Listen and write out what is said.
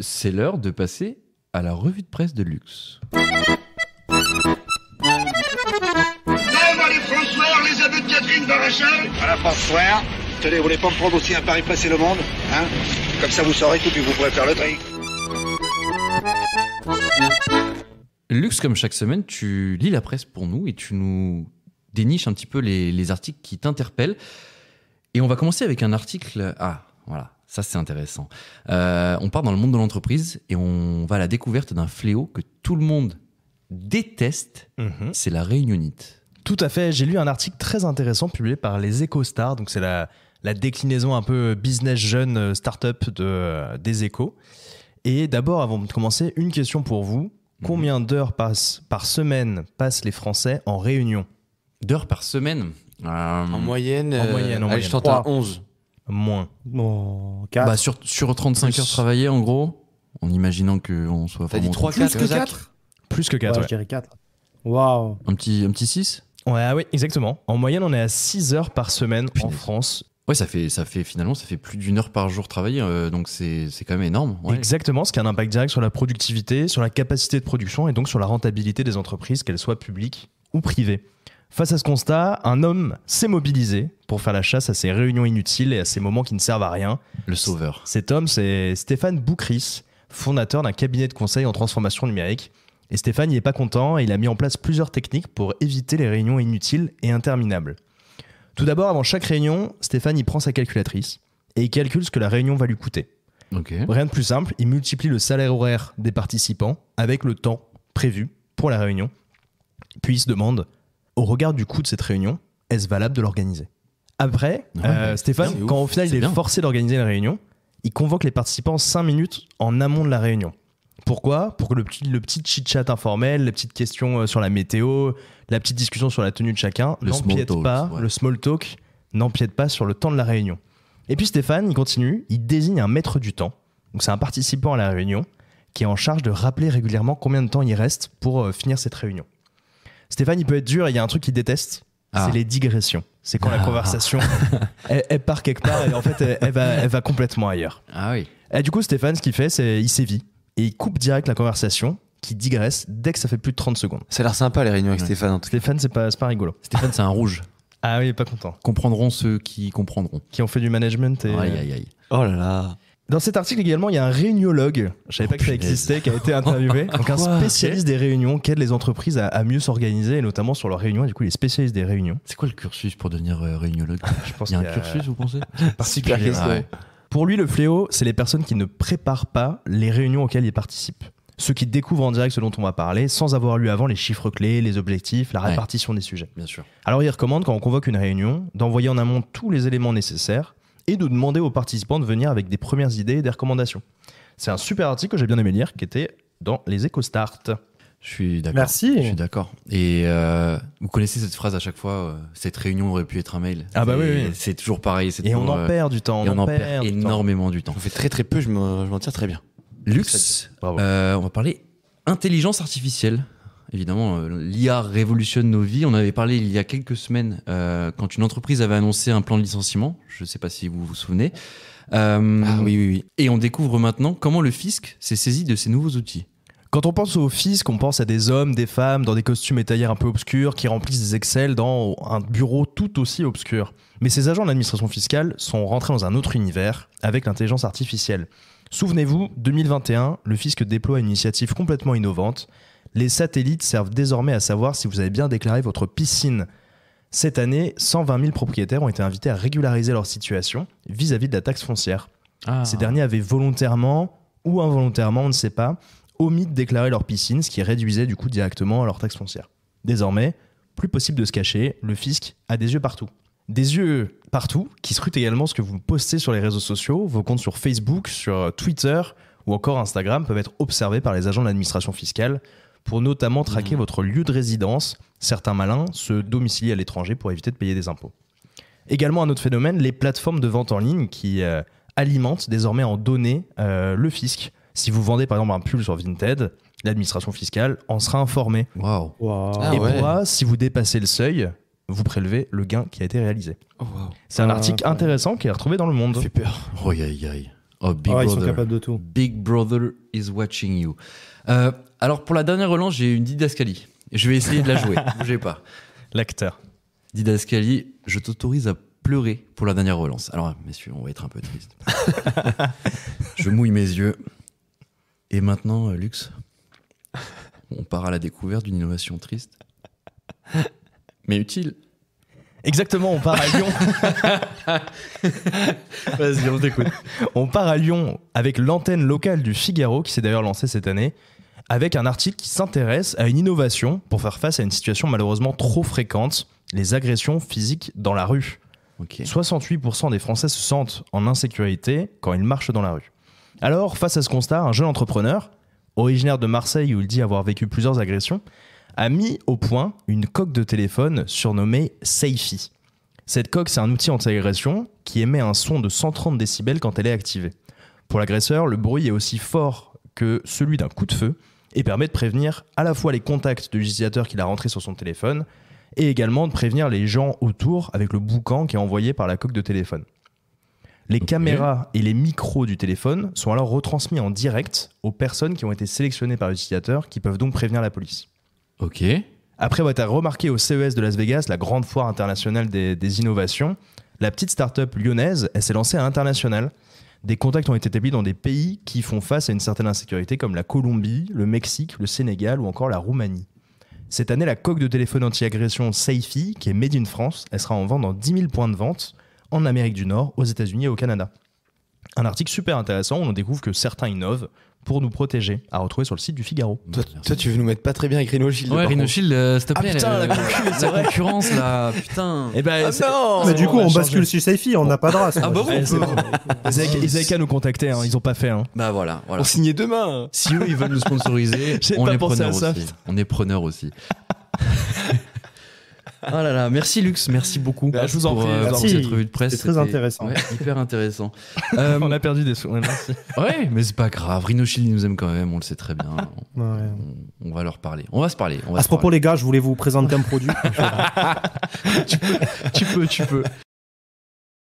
C'est l'heure de passer à la revue de presse de luxe. Moi, les François, les aveux de Catherine Barachal. Voilà, François. Tenez, vous voulez pas me prendre aussi un pari pressé le monde, hein? Comme ça, vous saurez tout, puis vous pourrez faire le tri. Luxe, comme chaque semaine, tu lis la presse pour nous et tu nous déniches un petit peu les articles qui t'interpellent. Et on va commencer avec un article... Ah, voilà, ça c'est intéressant. On part dans le monde de l'entreprise et on va à la découverte d'un fléau que tout le monde déteste, c'est la réunionite. Tout à fait, j'ai lu un article très intéressant publié par les EcoStars, donc c'est la déclinaison un peu business jeune start-up des Échos. Et d'abord, avant de commencer, une question pour vous. Combien d'heures par semaine passent les Français en réunion? D'heures par semaine En moyenne, allez, je tente à 11. Moins. Bon, 4. Bah sur 35 heures travaillées, en gros, en imaginant qu'on soit T'as dit vraiment... 3, 4, 4 Plus que 4, Ouais, ouais. je dirais 4. Waouh. Un petit 6? Ouais, oui, exactement. En moyenne, on est à 6 heures par semaine en Punaise. France. Ouais, ça fait plus d'une heure par jour travaillée, donc c'est quand même énorme. Ouais. Exactement, ce qui a un impact direct sur la productivité, sur la capacité de production et donc sur la rentabilité des entreprises, qu'elles soient publiques ou privées. Face à ce constat, un homme s'est mobilisé pour faire la chasse à ces réunions inutiles et à ces moments qui ne servent à rien. Le sauveur. Cet homme, c'est Stéphane Boucris, fondateur d'un cabinet de conseil en transformation numérique. Et Stéphane, il n'est pas content et il a mis en place plusieurs techniques pour éviter les réunions inutiles et interminables. Tout d'abord, avant chaque réunion, Stéphane il prend sa calculatrice et il calcule ce que la réunion va lui coûter. Ok. Rien de plus simple, il multiplie le salaire horaire des participants avec le temps prévu pour la réunion. Puis il se demande, au regard du coût de cette réunion, est-ce valable de l'organiser? Après, Stéphane, c'est quand ouf, au final il c'est est bien. forcé d'organiser la réunion, il convoque les participants 5 minutes en amont de la réunion. Pourquoi? Pour que le petit chit-chat informel, les petites questions sur la météo, la petite discussion sur la tenue de chacun Le small n'empiète talk, pas, ouais. le small talk n'empiète pas sur le temps de la réunion. Et puis Stéphane, il continue, il désigne un maître du temps. Donc c'est un participant à la réunion qui est en charge de rappeler régulièrement combien de temps il reste pour finir cette réunion. Stéphane, il peut être dur et il y a un truc qu'il déteste, c'est les digressions. C'est quand la conversation, elle part quelque part et en fait, elle va complètement ailleurs. Ah oui. Et du coup, Stéphane, ce qu'il fait, c'est il sévit et il coupe direct la conversation qui digresse dès que ça fait plus de 30 secondes. Ça a l'air sympa les réunions avec Stéphane en tout cas. Stéphane, c'est pas rigolo. Stéphane, c'est un rouge. Ah oui, il est pas content. Comprendront ceux qui comprendront. Qui ont fait du management. Et... Aïe, aïe, aïe. Oh là là. Dans cet article également, il y a un réuniologue, je savais pas que ça punaise. existait, qui a été interviewé. Donc un spécialiste des réunions qui aide les entreprises à mieux s'organiser, et notamment sur leurs réunions. Et du coup, il est spécialiste des réunions. C'est quoi le cursus pour devenir réuniologue? Je pense Il y a qu'il un cursus, vous pensez? Super question. Ah ouais. Pour lui, le fléau, c'est les personnes qui ne préparent pas les réunions auxquelles ils participent. Ceux qui découvrent en direct ce dont on va parler sans avoir lu avant les chiffres clés, les objectifs, la répartition des sujets. Bien sûr. Alors il recommande, quand on convoque une réunion, d'envoyer en amont tous les éléments nécessaires et de demander aux participants de venir avec des premières idées et des recommandations. C'est un super article que j'ai bien aimé lire, qui était dans les EcoStart. Je suis d'accord. Merci. Je suis d'accord. Et vous connaissez cette phrase à chaque fois, cette réunion aurait pu être un mail. Ah bah Et oui. C'est toujours pareil. C'est Et on toujours, en perd du temps. et on en perd du temps. énormément du temps. On fait très très peu, je m'en tire très bien. Luxe, Bravo. on va parler intelligence artificielle. Évidemment, l'IA révolutionne nos vies. On avait parlé il y a quelques semaines quand une entreprise avait annoncé un plan de licenciement. Je ne sais pas si vous vous souvenez. Oui. Et on découvre maintenant comment le fisc s'est saisi de ces nouveaux outils. Quand on pense au fisc, on pense à des hommes, des femmes dans des costumes et taillères un peu obscurs qui remplissent des Excel dans un bureau tout aussi obscur. Mais ces agents de l'administration fiscale sont rentrés dans un autre univers avec l'intelligence artificielle. Souvenez-vous, 2021, le fisc déploie une initiative complètement innovante. Les satellites servent désormais à savoir si vous avez bien déclaré votre piscine. Cette année, 120 000 propriétaires ont été invités à régulariser leur situation vis-à-vis de la taxe foncière. Ces derniers avaient volontairement ou involontairement, on ne sait pas, omis de déclarer leur piscine, ce qui réduisait du coup directement leur taxe foncière. Désormais, plus possible de se cacher, le fisc a des yeux partout. Des yeux partout qui scrutent également ce que vous postez sur les réseaux sociaux, vos comptes sur Facebook, sur Twitter ou encore Instagram peuvent être observés par les agents de l'administration fiscale pour notamment traquer votre lieu de résidence. Certains malins se domicilient à l'étranger pour éviter de payer des impôts. Également un autre phénomène, les plateformes de vente en ligne qui alimentent désormais en données le fisc. Si vous vendez par exemple un pull sur Vinted, l'administration fiscale en sera informée. Waouh. Ah Et ouais. pourra, si vous dépassez le seuil, vous prélevez le gain qui a été réalisé. Oh, wow. C'est un article intéressant qui est retrouvé dans Le Monde. Ça fait peur. Oh, aïe, aïe. Oh, Big Ils sont Brother. capables de tout. Big Brother is watching you. Alors, pour la dernière relance, j'ai une didascalie. Je vais essayer de la jouer. Bougez pas. L'acteur. Didascalie, je t'autorise à pleurer pour la dernière relance. Alors, messieurs, on va être un peu triste. Je mouille mes yeux. Et maintenant, Lux, on part à la découverte d'une innovation triste, mais utile. Exactement, on part à Lyon. Vas-y, on t'écoute. On part à Lyon avec l'antenne locale du Figaro, qui s'est d'ailleurs lancée cette année, avec un article qui s'intéresse à une innovation pour faire face à une situation malheureusement trop fréquente, les agressions physiques dans la rue. Ok. 68% des Français se sentent en insécurité quand ils marchent dans la rue. Alors, face à ce constat, un jeune entrepreneur, originaire de Marseille où il dit avoir vécu plusieurs agressions, a mis au point une coque de téléphone surnommée Safety. Cette coque, c'est un outil anti-agression qui émet un son de 130 décibels quand elle est activée. Pour l'agresseur, le bruit est aussi fort que celui d'un coup de feu et permet de prévenir à la fois les contacts de l'utilisateur qu'il a rentré sur son téléphone et également de prévenir les gens autour avec le boucan qui est envoyé par la coque de téléphone. Les caméras et les micros du téléphone sont alors retransmis en direct aux personnes qui ont été sélectionnées par l'utilisateur qui peuvent donc prévenir la police. Ok. Après avoir été remarqué au CES de Las Vegas, la grande foire internationale des innovations, la petite start-up lyonnaise, elle s'est lancée à l'international. Des contacts ont été établis dans des pays qui font face à une certaine insécurité comme la Colombie, le Mexique, le Sénégal ou encore la Roumanie. Cette année, la coque de téléphone anti-agression Safety, qui est made in France, elle sera en vente dans 10 000 points de vente en Amérique du Nord, aux États-Unis et au Canada. Un article super intéressant où on découvre que certains innovent pour nous protéger, à retrouver sur le site du Figaro. Toi, tu veux nous mettre pas très bien avec Rhino Shield. Ouais, par Rhino contre. Shield, s'il te Ah, plaît. putain, la concurrence, là. Putain. Eh ben, Ah non Mais du coup, va on changer. bascule sur Safety, on n'a pas de race. Ah bah oui, Ouais, on c'est peut. bon. Ils avaient qu'à nous contacter, hein, ils ont pas fait. Hein. Bah voilà. On signait demain. Si eux, ils veulent nous sponsoriser, J'ai on pas est pensé preneurs à ça, aussi. putain. On est preneurs aussi. Oh là là, merci Lux, merci beaucoup. Bah, je vous en pour, prie. pour Merci. cette revue de presse. C'est très C'était- intéressant. Ouais, hyper intéressant. On a perdu des sous. Ouais, merci. Ouais, mais c'est pas grave. Rhino Shield ils nous aime quand même, on le sait très bien. Ouais. On va leur parler. On va se parler. On va À se ce propos, parler. les gars, je voulais vous présenter un produit. Tu peux.